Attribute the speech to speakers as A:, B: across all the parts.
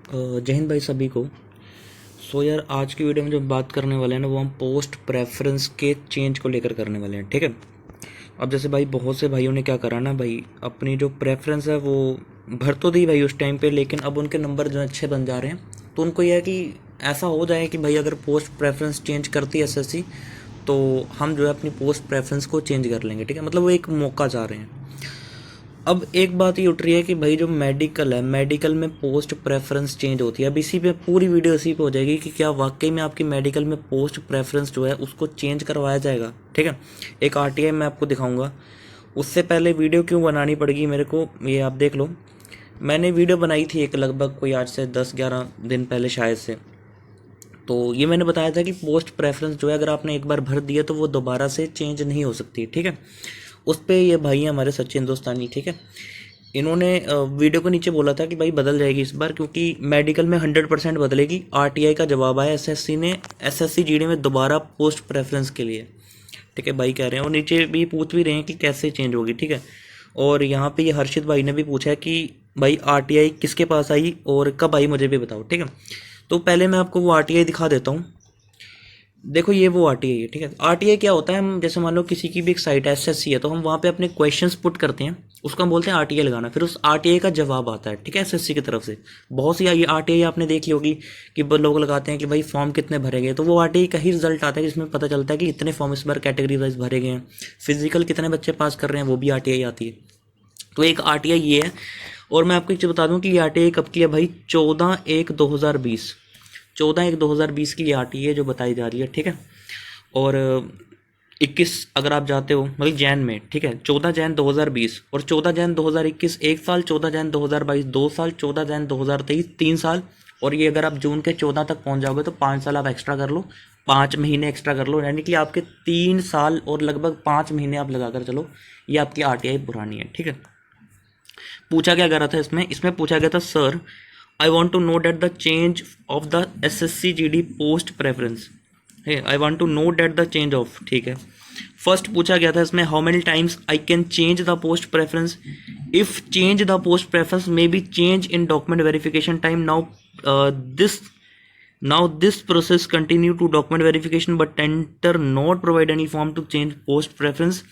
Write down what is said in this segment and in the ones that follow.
A: जय हिंद भाई सभी को। यार आज की वीडियो में जो बात करने वाले हैं ना वो हम पोस्ट प्रेफरेंस के चेंज को लेकर करने वाले हैं, ठीक है। अब जैसे भाई बहुत से भाइयों ने क्या करा ना भाई, अपनी जो प्रेफरेंस है वो भर तो दी भाई उस टाइम पे, लेकिन अब उनके नंबर जो अच्छे बन जा रहे हैं तो उनको यह है कि ऐसा हो जाए कि भाई अगर पोस्ट प्रेफरेंस चेंज करती है एसएससी तो हम जो है अपनी पोस्ट प्रेफरेंस को चेंज कर लेंगे, ठीक है। मतलब वो एक मौका चाह रहे हैं। अब एक बात ये उठ रही है कि भाई जो मेडिकल है, मेडिकल में पोस्ट प्रेफरेंस चेंज होती है। अब इसी पे पूरी वीडियो इसी पे हो जाएगी कि क्या वाकई में आपकी मेडिकल में पोस्ट प्रेफरेंस जो है उसको चेंज करवाया जाएगा, ठीक है। एक आरटीआई मैं आपको दिखाऊंगा। उससे पहले वीडियो क्यों बनानी पड़ेगी मेरे को, ये आप देख लो। मैंने वीडियो बनाई थी एक लगभग कोई आज से 10-11 दिन पहले शायद से। तो ये मैंने बताया था कि पोस्ट प्रेफरेंस जो है अगर आपने एक बार भर दिया तो वो दोबारा से चेंज नहीं हो सकती, ठीक है। उस पर ये भाई हैं हमारे सचिन हिंदुस्तानी, ठीक है। इन्होंने वीडियो को नीचे बोला था कि भाई बदल जाएगी इस बार, क्योंकि मेडिकल में 100% बदलेगी। आरटीआई का जवाब आया एसएससी ने, एसएससी जीडी में दोबारा पोस्ट प्रेफरेंस के लिए, ठीक है भाई कह रहे हैं। और नीचे भी पूछ भी रहे हैं कि कैसे चेंज होगी, ठीक है। और यहाँ पे ये हर्षित भाई ने भी पूछा है कि भाई आरटीआई किसके पास आई और कब आई, मुझे भी बताओ, ठीक है। तो पहले मैं आपको वो आरटीआई दिखा देता हूँ। देखो ये वो आरटीआई है, ठीक है। आरटीआई क्या होता है, हम जैसे मान लो किसी की भी एक साइट एसएससी है तो हम वहाँ पे अपने क्वेश्चंस पुट करते हैं, उसको हम बोलते हैं आरटीआई लगाना। फिर उस आरटीआई का जवाब आता है, ठीक है, एसएससी की तरफ से। बहुत सी ये आरटीआई आपने देखी होगी कि लोग लगाते हैं कि भाई फॉर्म कितने भरे गए, तो वो आरटीआई का ही रिजल्ट आता है जिसमें पता चलता है कि इतने फॉर्म इस बार कैटेगरी वाइज भरे गए हैं। फिजिकल कितने बच्चे पास कर रहे हैं वो भी आरटीआई आती है। तो एक आरटीआई ये है। और मैं आपको एक चीज़ बता दूं कि ये आरटीआई कब की है भाई, 14/1/2020, 14/1/2020 की ये आरटीआई है जो बताई जा रही है, ठीक है। और 21 अगर आप जाते हो मतलब जैन में, ठीक है, 14 जैन 2020 और 14 जैन 2021 एक साल, 14 जैन 2022 2 साल, 14 जैन 2023 3 साल। और ये अगर आप जून के 14 तक पहुंच जाओगे तो 5 साल आप एक्स्ट्रा कर लो, 5 महीने एक्स्ट्रा कर लो, यानी कि आपके 3 साल और लगभग 5 महीने आप लगाकर चलो, ये आपकी आरटीआई पुरानी है, ठीक है। पूछा क्या गया था इसमें, पूछा गया था sir I want to know that the change of the SSC GD post preference है, I want to know that the change of, ठीक है। फर्स्ट पूछा गया था इसमें how many times I can change the post preference, if change the post preference may be change in document verification time. This now this process continue to document verification but tender not provide any form to change post preference,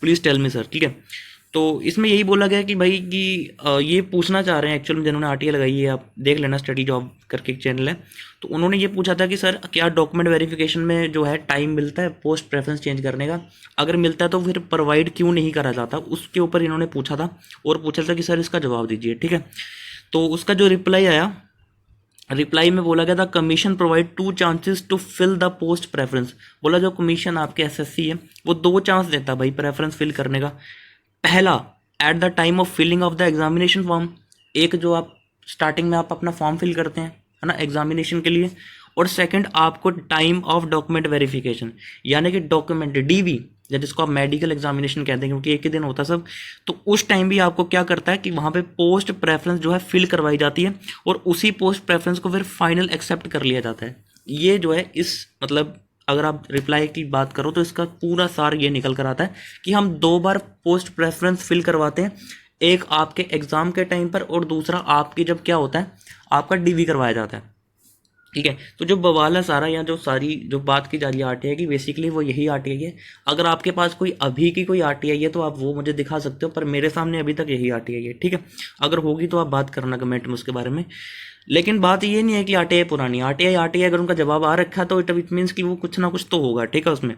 A: please tell me sir, ठीक है। तो इसमें यही बोला गया कि भाई कि ये पूछना चाह रहे हैं एक्चुअल में जिन्होंने आरटीआई लगाई है, आप देख लेना स्टडी जॉब करके एक चैनल है, तो उन्होंने ये पूछा था कि सर क्या डॉक्यूमेंट वेरिफिकेशन में जो है टाइम मिलता है पोस्ट प्रेफरेंस चेंज करने का, अगर मिलता है तो फिर प्रोवाइड क्यों नहीं करा जाता, उसके ऊपर इन्होंने पूछा था। और पूछा था कि सर इसका जवाब दीजिए, ठीक है। तो उसका जो रिप्लाई आया, रिप्लाई में बोला गया था commission provide 2 chances to fill the post preference. बोला जो कमीशन आपके एसएससी है वो 2 चांस देता है भाई प्रेफरेंस फिल करने का। पहला, at the time of filling of the examination form, एक जो आप स्टार्टिंग में आप अपना फॉर्म फिल करते हैं है ना एग्जामिनेशन के लिए। और सेकंड आपको टाइम ऑफ डॉक्यूमेंट वेरिफिकेशन, यानी कि डॉक्यूमेंट डीवी या जिसको आप मेडिकल एग्जामिनेशन कहते हैं क्योंकि एक ही दिन होता है सब, तो उस टाइम भी आपको क्या करता है कि वहाँ पे पोस्ट प्रेफरेंस जो है फिल करवाई जाती है और उसी पोस्ट प्रेफरेंस को फिर फाइनल एक्सेप्ट कर लिया जाता है। ये जो है इस मतलब अगर आप रिप्लाई की बात करो तो इसका पूरा सार ये निकल कर आता है कि हम 2 बार पोस्ट प्रेफरेंस फिल करवाते हैं, एक आपके एग्जाम के टाइम पर और दूसरा आपकी जब क्या होता है आपका डीवी करवाया जाता है, ठीक है। तो जो बवाल है सारा या जो सारी जो बात की जा रही है आरटीआई की, बेसिकली वो यही आरटीआई है। अगर आपके पास कोई अभी की कोई आरटीआई है तो आप वो मुझे दिखा सकते हो, पर मेरे सामने अभी तक यही आरटीआई है, ठीक है। अगर होगी तो आप बात करना कमेंट में उसके बारे में। लेकिन बात ये नहीं है कि आरटीआई पुरानी, आरटीआई आरटीआई अगर उनका जवाब आ रखा है तो इट मीन्स कि वो कुछ ना कुछ तो होगा, ठीक है उसमें।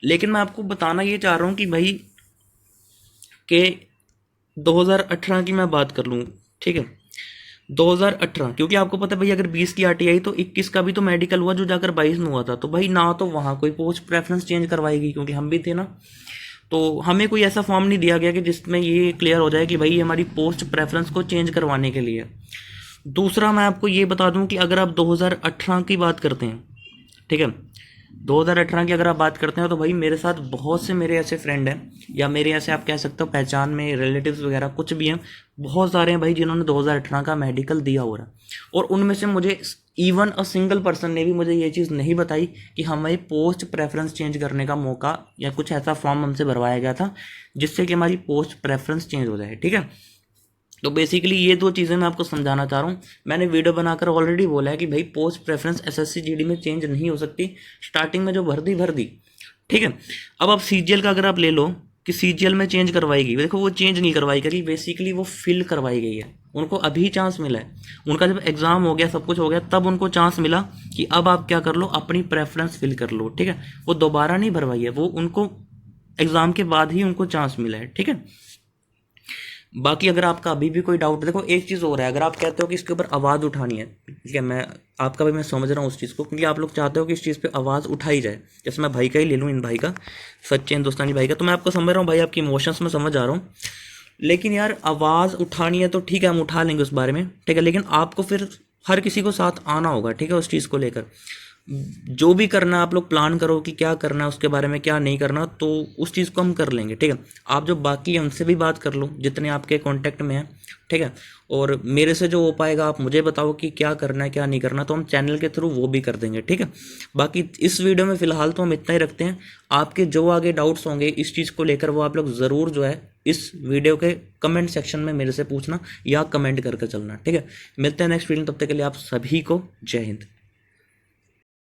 A: लेकिन मैं आपको बताना ये चाह रहा हूँ कि भाई के 2018 की मैं बात कर लूँ, ठीक है, 2018, क्योंकि आपको पता है भाई अगर 20 की आरटीआई तो 21 का भी तो मेडिकल हुआ जो जाकर 22 में हुआ था, तो भाई ना तो वहाँ कोई पोस्ट प्रेफरेंस चेंज करवाएगी क्योंकि हम भी थे ना, तो हमें कोई ऐसा फॉर्म नहीं दिया गया कि जिसमें ये क्लियर हो जाए कि भाई हमारी पोस्ट प्रेफरेंस को चेंज करवाने के लिए। दूसरा मैं आपको ये बता दूं कि अगर आप 2018 की बात करते हैं, ठीक है, 2018 की अगर आप बात करते हैं तो भाई मेरे साथ बहुत से मेरे ऐसे फ्रेंड हैं या मेरे ऐसे आप कह सकते हो पहचान में रिलेटिव्स वगैरह कुछ भी हैं, बहुत सारे हैं भाई जिन्होंने 2018 का मेडिकल दिया हो रहा है। और उनमें से मुझे इवन अ सिंगल पर्सन ने भी मुझे ये चीज़ नहीं बताई कि हमें पोस्ट प्रेफरेंस चेंज करने का मौका या कुछ ऐसा फॉर्म हमसे भरवाया गया था जिससे कि हमारी पोस्ट प्रेफरेंस चेंज हो जाए, ठीक है। तो बेसिकली ये दो चीज़ें मैं आपको समझाना चाह रहा हूँ। मैंने वीडियो बनाकर ऑलरेडी बोला है कि भाई पोस्ट प्रेफरेंस एसएससी जीडी में चेंज नहीं हो सकती, स्टार्टिंग में जो भर दी, ठीक है। अब आप सीजीएल का अगर आप ले लो कि सीजीएल में चेंज करवाएगी, देखो वो चेंज नहीं करवाई गई, बेसिकली वो फिल करवाई गई है। उनको अभी चांस मिला है, उनका जब एग्जाम हो गया, सब कुछ हो गया, तब उनको चांस मिला कि अब आप क्या कर लो, अपनी प्रेफरेंस फिल कर लो, ठीक है। वो दोबारा नहीं भरवाई है, वो उनको एग्जाम के बाद ही उनको चांस मिला है, ठीक है। बाकी अगर आपका अभी भी कोई डाउट, देखो एक चीज़ हो रहा है, अगर आप कहते हो कि इसके ऊपर आवाज़ उठानी है, ठीक है, मैं आपका भी मैं समझ रहा हूँ उस चीज़ को, क्योंकि आप लोग चाहते हो कि इस चीज़ पे आवाज़ उठाई जाए। जैसे मैं भाई का ही ले लूँ, इन भाई का, सच्चे हिंदुस्तानी भाई का, तो मैं आपको समझ रहा हूँ भाई, आपकी इमोशंस में समझ आ रहा हूँ। लेकिन यार आवाज़ उठानी है तो ठीक है, हम उठा लेंगे उस बारे में, ठीक है, लेकिन आपको फिर हर किसी को साथ आना होगा, ठीक है, उस चीज़ को लेकर। जो भी करना आप लोग प्लान करो कि क्या करना है, उसके बारे में क्या नहीं करना, तो उस चीज़ को हम कर लेंगे, ठीक है। आप जो बाकी है उनसे भी बात कर लो, जितने आपके कांटेक्ट में हैं, ठीक है। और मेरे से जो हो पाएगा आप मुझे बताओ कि क्या करना है क्या नहीं करना, तो हम चैनल के थ्रू वो भी कर देंगे, ठीक है। बाकी इस वीडियो में फ़िलहाल तो हम इतना ही रखते हैं। आपके जो आगे डाउट्स होंगे इस चीज़ को लेकर, वो आप लोग ज़रूर जो है इस वीडियो के कमेंट सेक्शन में मेरे से पूछना या कमेंट करके चलना, ठीक है। मिलते हैं नेक्स्ट वीडियो, तब तक के लिए आप सभी को जय हिंद।